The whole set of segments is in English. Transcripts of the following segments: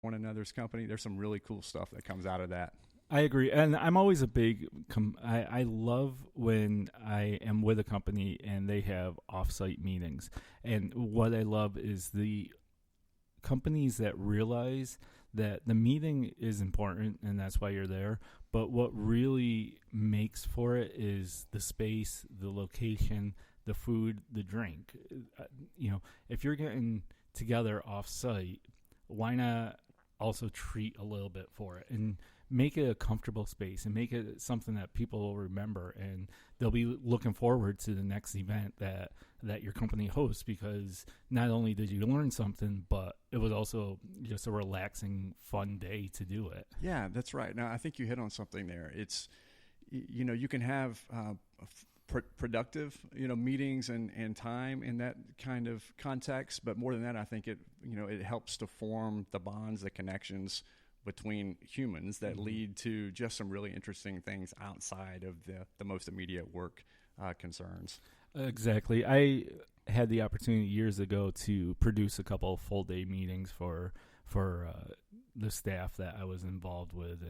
one another's company. There's some really cool stuff that comes out of that. I agree, and I'm always a big. I love when I am with a company and they have offsite meetings. And what I love is the companies that realize that the meeting is important and that's why you're there. But what really makes for it is the space, the location, the food, the drink. Uh, if you're getting together offsite, why not also treat a little bit for it and make it a comfortable space and make it something that people will remember, and they'll be looking forward to the next event that your company hosts, because not only did you learn something, but it was also just a relaxing, fun day to do it. Yeah, that's right. Now, I think you hit on something there. It's, you can have productive, meetings and time in that kind of context. But more than that, I think it helps to form the bonds, the connections between humans that lead to just some really interesting things outside of the most immediate work concerns. Exactly. I had the opportunity years ago to produce a couple of full day meetings for the staff that I was involved with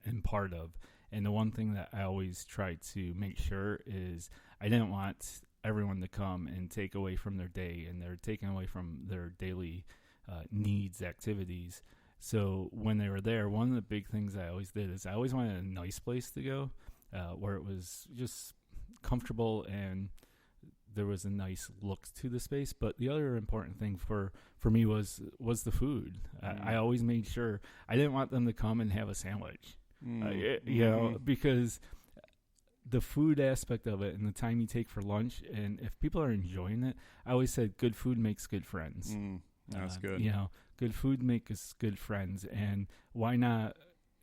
and part of. And the one thing that I always tried to make sure is I didn't want everyone to come and take away from their day, and they're taking away from their daily needs, activities. So when they were there, one of the big things I always did is I always wanted a nice place to go, where it was just comfortable and there was a nice look to the space. But the other important thing for me was the food. I always made sure I didn't want them to come and have a sandwich, because the food aspect of it and the time you take for lunch, and if people are enjoying it, I always said good food makes good friends. That's good. Good food makes good friends, and why not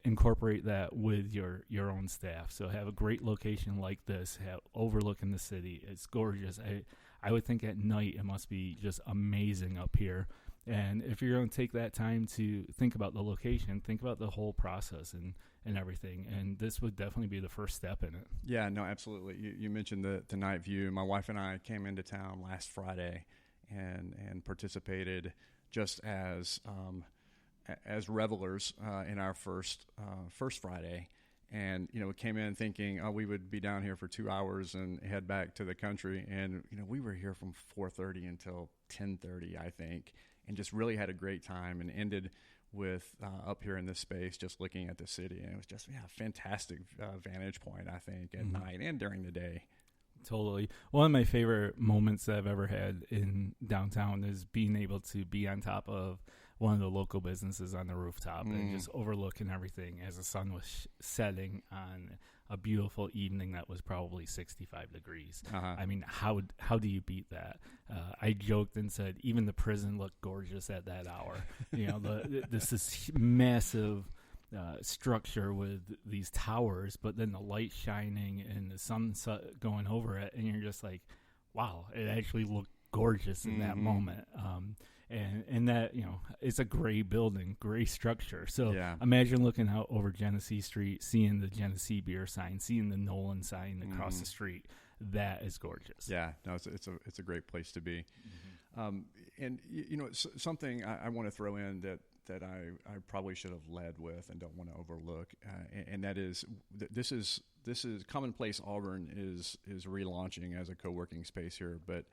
incorporate that with your own staff? So have a great location like this, overlooking the city. It's gorgeous. I would think at night it must be just amazing up here. And if you're going to take that time to think about the location, think about the whole process and everything. And this would definitely be the first step in it. Yeah, no, absolutely. You mentioned the night view. My wife and I came into town last Friday and participated just as revelers in our first Friday. And, we came in thinking, we would be down here for 2 hours and head back to the country. And, we were here from 4:30 until 10:30, I think, and just really had a great time, and ended with up here in this space just looking at the city. And it was just, fantastic vantage point, I think, at night and during the day. Totally. One of my favorite moments that I've ever had in downtown is being able to be on top of one of the local businesses on the rooftop and just overlooking everything as the sun was setting on a beautiful evening that was probably 65 degrees. I mean, how do you beat that? I joked and said even the prison looked gorgeous at that hour. This is massive structure with these towers, but then the light shining and the sunset going over it, and you're just like, wow, it actually looked gorgeous in that moment. And that, it's a gray building, gray structure. So imagine looking out over Genesee Street, seeing the Genesee beer sign, seeing the Nolan sign across the street. That is gorgeous. Yeah, no, it's a great place to be. And something I want to throw in that I probably should have led with and don't want to overlook, and that is this is Commonplace Auburn is relaunching as a co-working space here, but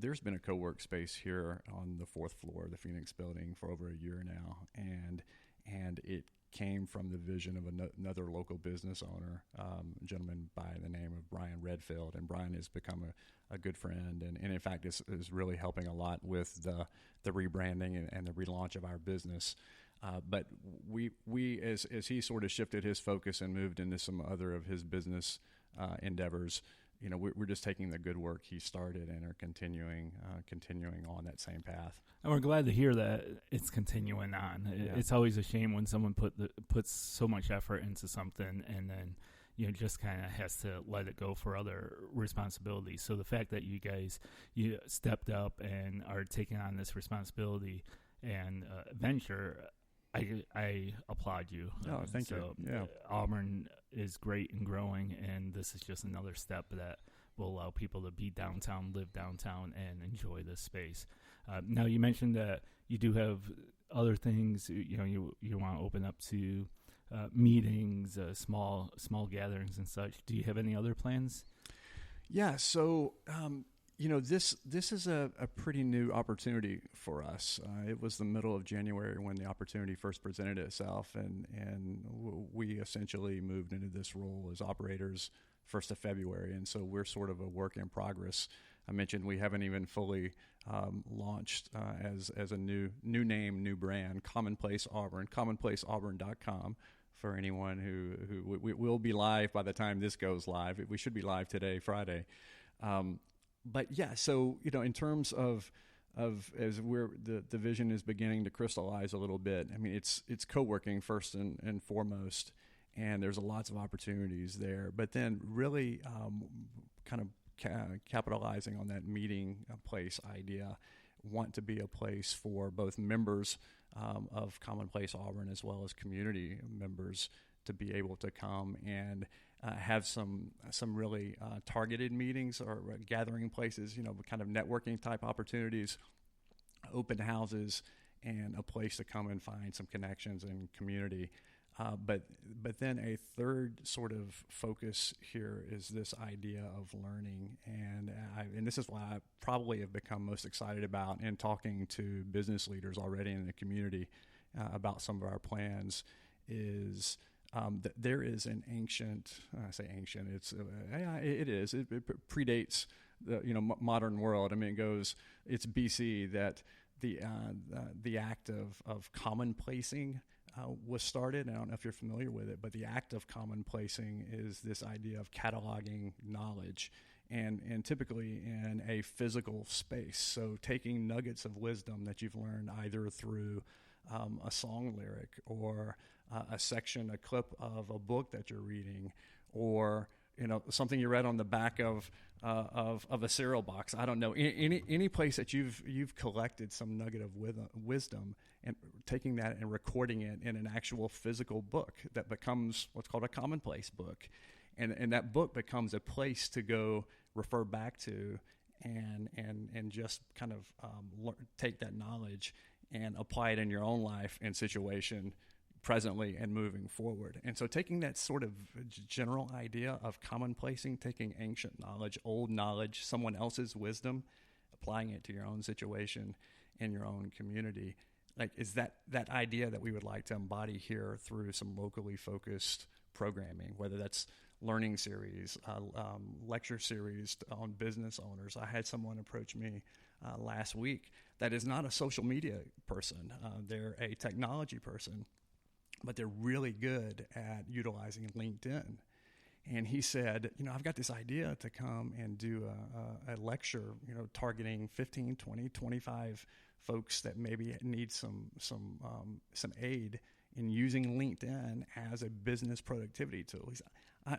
there's been a co-work space here on the 4th floor of the Phoenix building for over a year now, and it came from the vision of another local business owner, a gentleman by the name of Brian Redfield, and Brian has become a good friend, and in fact is really helping a lot with the rebranding and the relaunch of our business. But we as he sort of shifted his focus and moved into some other of his business endeavors, we're just taking the good work he started and are continuing on that same path. And we're glad to hear that it's continuing on. It's always a shame when someone puts so much effort into something and then just kind of has to let it go for other responsibilities. So the fact that you stepped up and are taking on this responsibility and venture, I applaud you. Oh, thank you. Yeah. Auburn is great and growing, and this is just another step that will allow people to be downtown, live downtown, and enjoy this space. Now, you mentioned that you do have other things you want to open up to meetings, small gatherings and such. Do you have any other plans? Yeah, so this is a pretty new opportunity for us. It was the middle of January when the opportunity first presented itself, and we essentially moved into this role as operators 1st of February, and so we're sort of a work in progress. I mentioned we haven't even fully launched as a new name, new brand, Commonplace Auburn, commonplaceauburn.com. For anyone who we will be live by the time this goes live. We should be live today, Friday. But yeah, so in terms of as the vision is beginning to crystallize a little bit. I mean, it's co-working first and foremost, and there's lots of opportunities there. But then really kind of capitalizing on that meeting place idea, want to be a place for both members of Commonplace Auburn as well as community members to be able to come and have some really targeted meetings or gathering places, kind of networking type opportunities, open houses, and a place to come and find some connections and community. But then a third sort of focus here is this idea of learning, and this is why I probably have become most excited about in talking to business leaders already in the community about some of our plans. Is that there is an ancient, I say ancient, it predates the modern world. I mean, it's BC that the act of commonplacing was started. I don't know if you're familiar with it, but the act of commonplacing is this idea of cataloging knowledge, and typically in a physical space. So taking nuggets of wisdom that you've learned either through a song lyric or a clip of a book that you're reading, or something you read on the back of a cereal box. I don't know, any place that you've collected some nugget of wisdom, and taking that and recording it in an actual physical book that becomes what's called a commonplace book, and that book becomes a place to go refer back to and just kind of take that knowledge and apply it in your own life and situation presently and moving forward. And so taking that sort of general idea of commonplacing, taking ancient knowledge, old knowledge, someone else's wisdom, applying it to your own situation in your own community, is that idea that we would like to embody here through some locally focused programming, whether that's learning series, lecture series on business owners. I had someone approach me last week that is not a social media person. They're a technology person, but they're really good at utilizing LinkedIn. And he said, I've got this idea to come and do a lecture, targeting 15, 20, 25 folks that maybe need some aid in using LinkedIn as a business productivity tool. He's,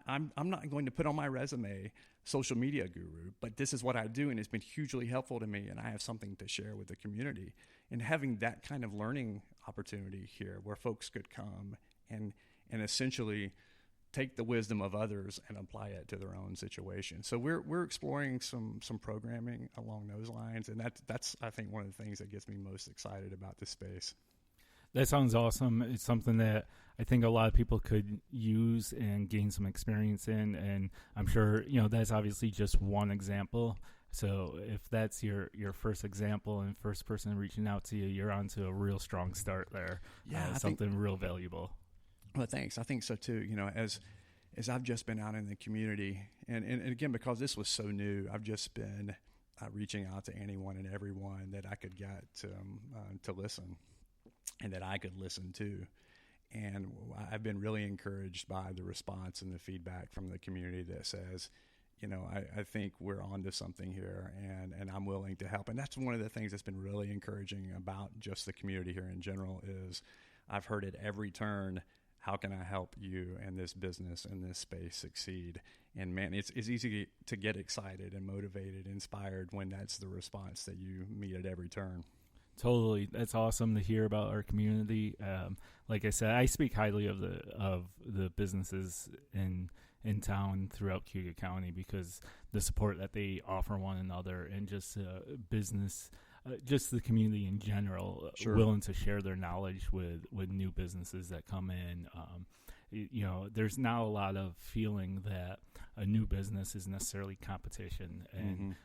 I'm not going to put on my resume social media guru, but this is what I do, and it's been hugely helpful to me, and I have something to share with the community. And having that kind of learning opportunity here where folks could come and essentially take the wisdom of others and apply it to their own situation. So we're exploring some programming along those lines, and that's I think one of the things that gets me most excited about this space. That sounds awesome. It's something that I think a lot of people could use and gain some experience in, and I'm sure that's obviously just one example. So if that's your first example and first person reaching out to you, you're on to a real strong start there. Yeah, something real valuable. Well, thanks. I think so too. As I've just been out in the community, and again, because this was so new, I've just been reaching out to anyone and everyone that I could get to listen and that I could listen to. And I've been really encouraged by the response and the feedback from the community that says, I think we're onto something here, and I'm willing to help. And that's one of the things that's been really encouraging about just the community here in general is I've heard at every turn, how can I help you and this business and this space succeed? And man, it's easy to get excited and motivated, inspired when that's the response that you meet at every turn. Totally. That's awesome to hear about our community. Like I said, I speak highly of the businesses in town throughout Cuyahoga County because the support that they offer one another and just business just the community in general, Sure. willing to share their knowledge with new businesses that come in. There's now a lot of feeling that a new business is necessarily competition, and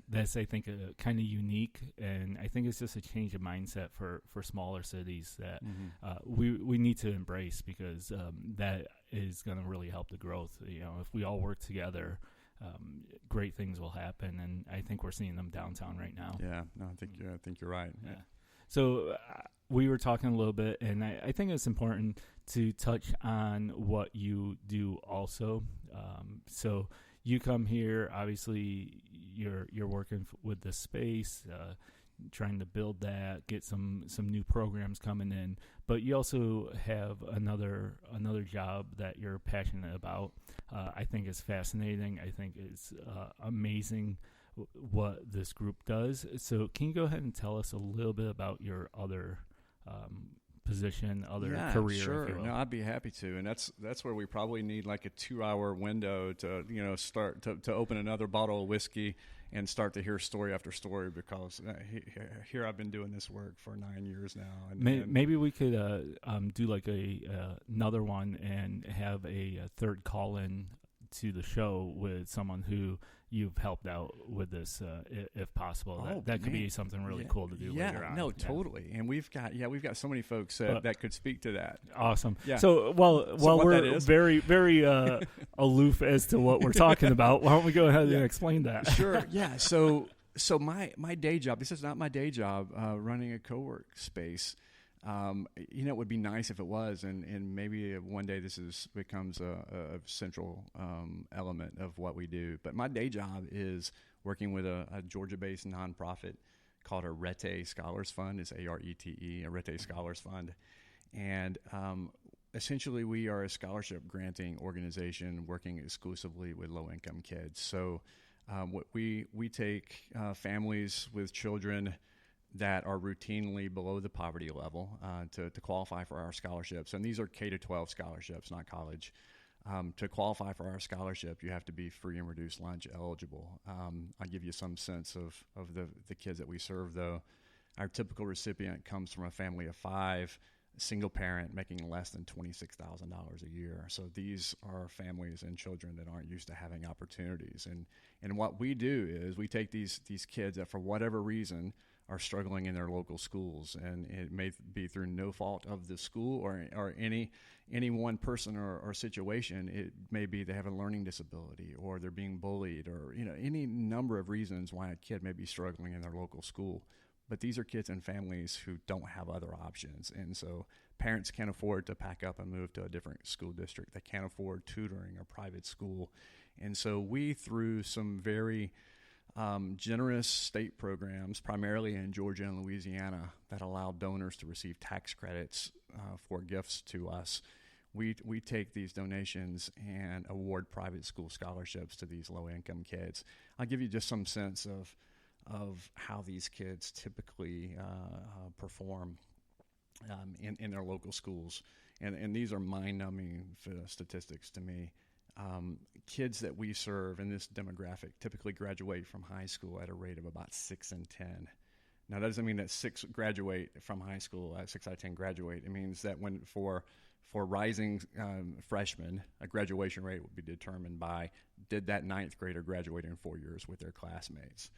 that's I think kind of unique, and I think it's just a change of mindset for smaller cities that we need to embrace, because that is going to really help the growth. If we all work together, great things will happen, and I think we're seeing them downtown right now. Yeah, no, I think you're right. Yeah. So we were talking a little bit, and I think it's important to touch on what you do also. So you come here, obviously you're working with the space, trying to build that, get some new programs coming in, but you also have another job that you're passionate about. I think it's fascinating. I think it's amazing what this group does. So can you go ahead and tell us a little bit about your other position, career? Sure. If you will? No, I'd be happy to, and that's where we probably need like a 2-hour window to start to open another bottle of whiskey and start to hear story after story, because here I've been doing this work for 9 years now. And maybe we could do like another one and have a third call in to the show with someone who you've helped out with this, if possible. That could be something really cool to do later on. No, totally. And we've got so many folks that could speak to that. Awesome. Yeah. So we're very, very aloof as to what we're talking about, why don't we go ahead and explain that? Sure. Yeah. So my day job, this is not my day job, running a co-work space. It would be nice if it was, and maybe one day this becomes a central element of what we do. But my day job is working with a Georgia-based nonprofit called Arete Scholars Fund. It's ARETE, Arete Scholars Fund, and essentially we are a scholarship granting organization working exclusively with low-income kids. So we take families with children that are routinely below the poverty level to qualify for our scholarships. And these are K-12 scholarships, not college. To qualify for our scholarship, you have to be free and reduced lunch eligible. I'll give you some sense of the kids that we serve, though. Our typical recipient comes from a family of 5, single parent, making less than $26,000 a year. So these are families and children that aren't used to having opportunities. And what we do is we take these kids that, for whatever reason, are struggling in their local schools, and it may be through no fault of the school or any one person or situation. It may be they have a learning disability, or they're being bullied, or any number of reasons why a kid may be struggling in their local school. But these are kids and families who don't have other options, and so parents can't afford to pack up and move to a different school district. They can't afford tutoring or private school, and so we, through some very generous state programs, primarily in Georgia and Louisiana, that allow donors to receive tax credits for gifts to us. We take these donations and award private school scholarships to these low-income kids. I'll give you just some sense of how these kids typically perform in their local schools, and these are mind-numbing statistics to me. Kids that we serve in this demographic typically graduate from high school at a rate of about 6 in 10. Now, that doesn't mean that 6 graduate from high school, 6 out of 10 graduate. It means that when for rising freshmen, a graduation rate would be determined by, did that 9th grader graduate in 4 years with their classmates?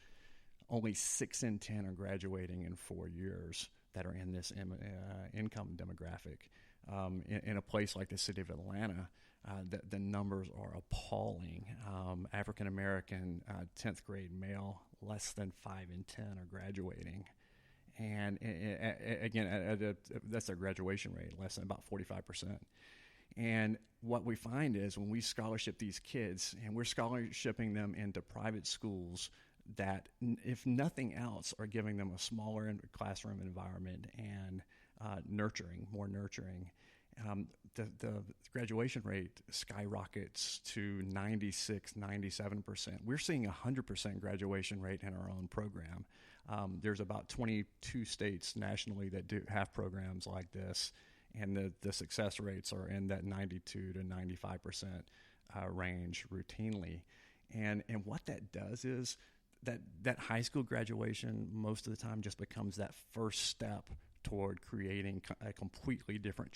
Only 6 in 10 are graduating in 4 years that are in this income demographic. In a place like the city of Atlanta, the numbers are appalling. African American 10th grade male, less than 5 in 10 are graduating. And again, that's their graduation rate, less than about 45%. And what we find is when we scholarship these kids, and we're scholarshiping them into private schools that, if nothing else, are giving them a smaller classroom environment and more nurturing. The graduation rate skyrockets to 96, 97%. We're seeing 100% graduation rate in our own program. There's about 22 states nationally that do have programs like this, and the success rates are in that 92 to 95% range routinely. And what that does is that high school graduation most of the time just becomes that first step toward creating a completely different